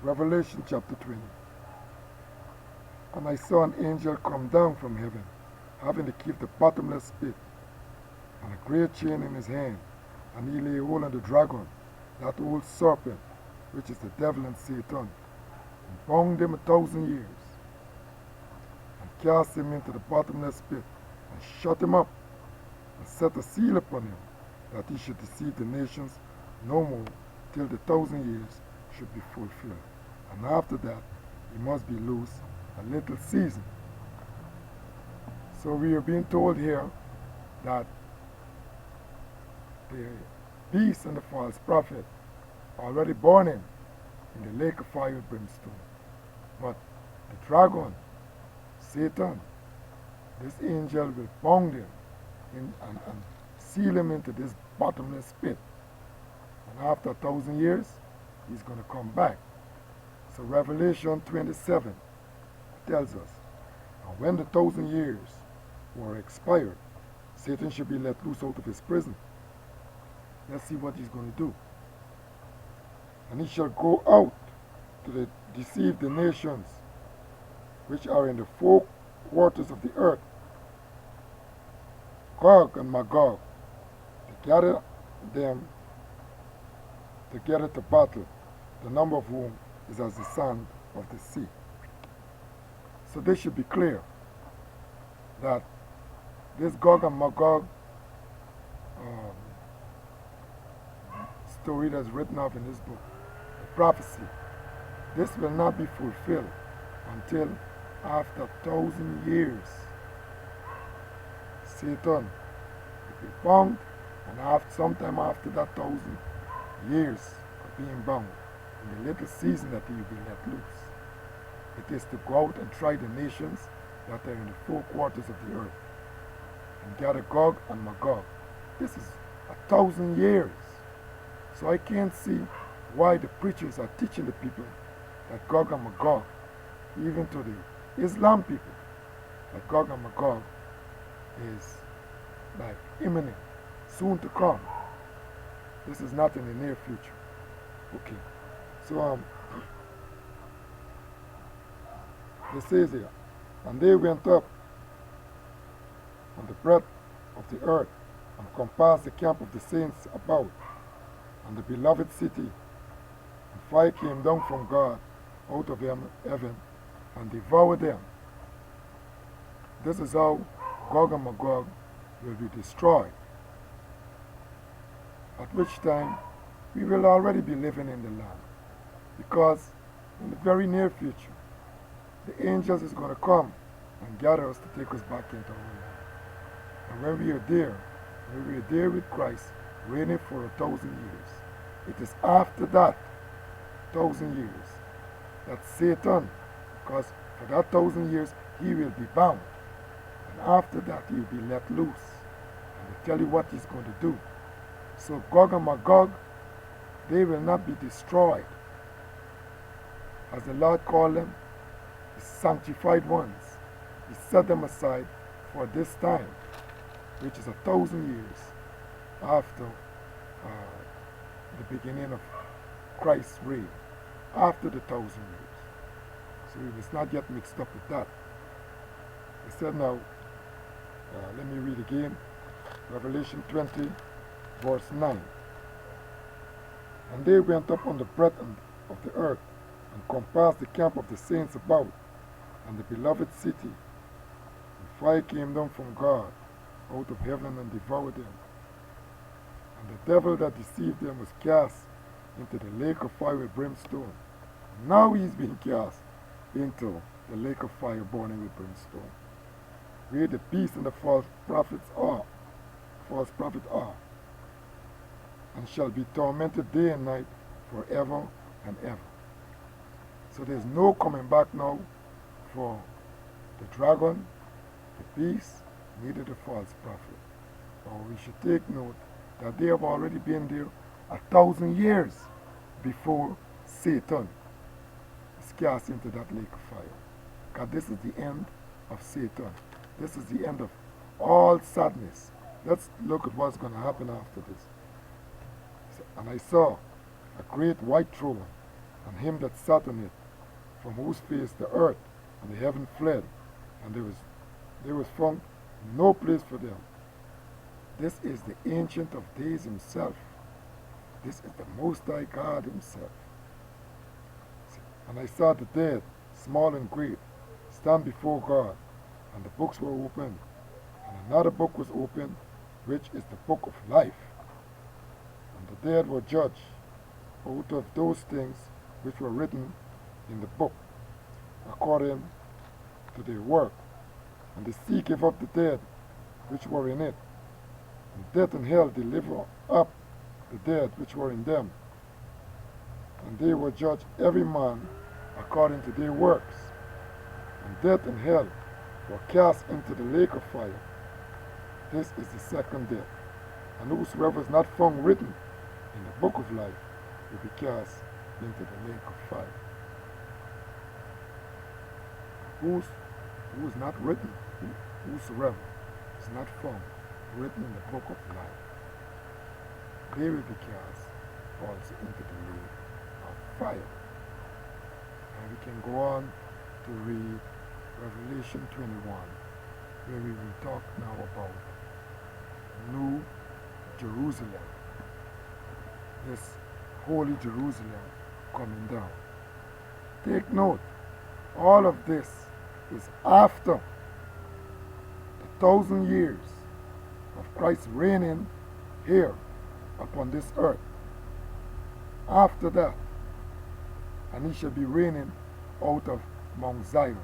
Revelation chapter 20. And I saw an angel come down from heaven, having the key of the bottomless pit, and a great chain in his hand. And he lay hold on the dragon, that old serpent, which is the devil and Satan, and bound him 1,000 years, and cast him into the bottomless pit, and shut him up, and set a seal upon him, that he should deceive the nations no more, till the 1,000 years should be fulfilled. And after that, he must be loose a little season. So we are being told here that the beast and the false prophet are already burning in the lake of fire with brimstone. But the dragon, Satan, this angel will bound him and seal him into this bottomless pit. And after 1,000 years, he's going to come back. So Revelation 27 tells us, and when the 1,000 years were expired, Satan should be let loose out of his prison. Let's see what he's going to do. And he shall go out to deceive the nations which are in the four quarters of the earth, GOG and MAGOG, to gather them together to battle, the number of whom is as the sand of the sea. So this should be clear that this GOG and MAGOG story that's written up in this book, the prophecy, this will not be fulfilled until after 1,000 years. Satan will be bound, and sometime after that 1,000 years of being bound, in the little season that he will be let loose, it is to go out and try the nations that are in the four quarters of the earth, and gather GOG and MAGOG. This is 1,000 years. So I can't see why the preachers are teaching the people that GOG and MAGOG, even to the Islam people, that GOG and MAGOG is like imminent, soon to come. This is not in the near future. Okay. So it says here, and they went up on the breadth of the earth, and compassed the camp of the saints about, and the beloved city, and fire came down from God out of heaven, and devoured them. This is how GOG and MAGOG will be destroyed, at which time we will already be living in the land, because in the very near future, the angels is going to come and gather us to take us back into our land. And when we are there with Christ, reigning for 1,000 years, it is after that 1,000 years that Satan, because for that 1,000 years he will be bound, and after that he will be let loose. And I tell you what he's going to do. So GOG and MAGOG, they will not be destroyed. As the Lord called them, the sanctified ones. He set them aside for this time, which is 1,000 years after the beginning of Christ's reign, after the 1,000 years. So we must not get mixed up with that. He said now, let me read again, Revelation 20, verse 9. And they went up on the breadth of the earth, and compassed the camp of the saints about, and the beloved city. And fire came down from God out of heaven and devoured them. And the devil that deceived them was cast into the lake of fire with brimstone. Now he is being cast into the lake of fire burning with brimstone, where the beast and the false prophet are, and shall be tormented day and night forever and ever. So there's no coming back now for the dragon, the beast, neither the false prophet. Or we should take note that they have already been there 1,000 years before Satan is cast into that lake of fire. Because this is the end of Satan. This is the end of all sadness. Let's look at what's going to happen after this. And I saw a great white throne, and him that sat on it, from whose face the earth and the heaven fled, and there was found no place for them. This is the Ancient of Days himself. This is the Most High God himself. And I saw the dead, small and great, stand before God, and the books were opened. And another book was opened, which is the book of life. And the dead were judged out of those things which were written in the book, according to their work. And the sea gave up the dead which were in it. And death and hell delivered up the dead which were in them. And they were judged every man according to their works. And death and hell were cast into the lake of fire. This is the second death. And whosoever is not found written in the book of life will be cast into the lake of fire. Who is not written, whosoever is not found written in the book of life, they will be cast also into the lake of fire. And we can go on to read Revelation 21, where we will talk now about New Jerusalem, this holy Jerusalem coming down. Take note, all of this is after the 1,000 years of Christ reigning here upon this earth. After that, and he shall be reigning out of Mount Zion.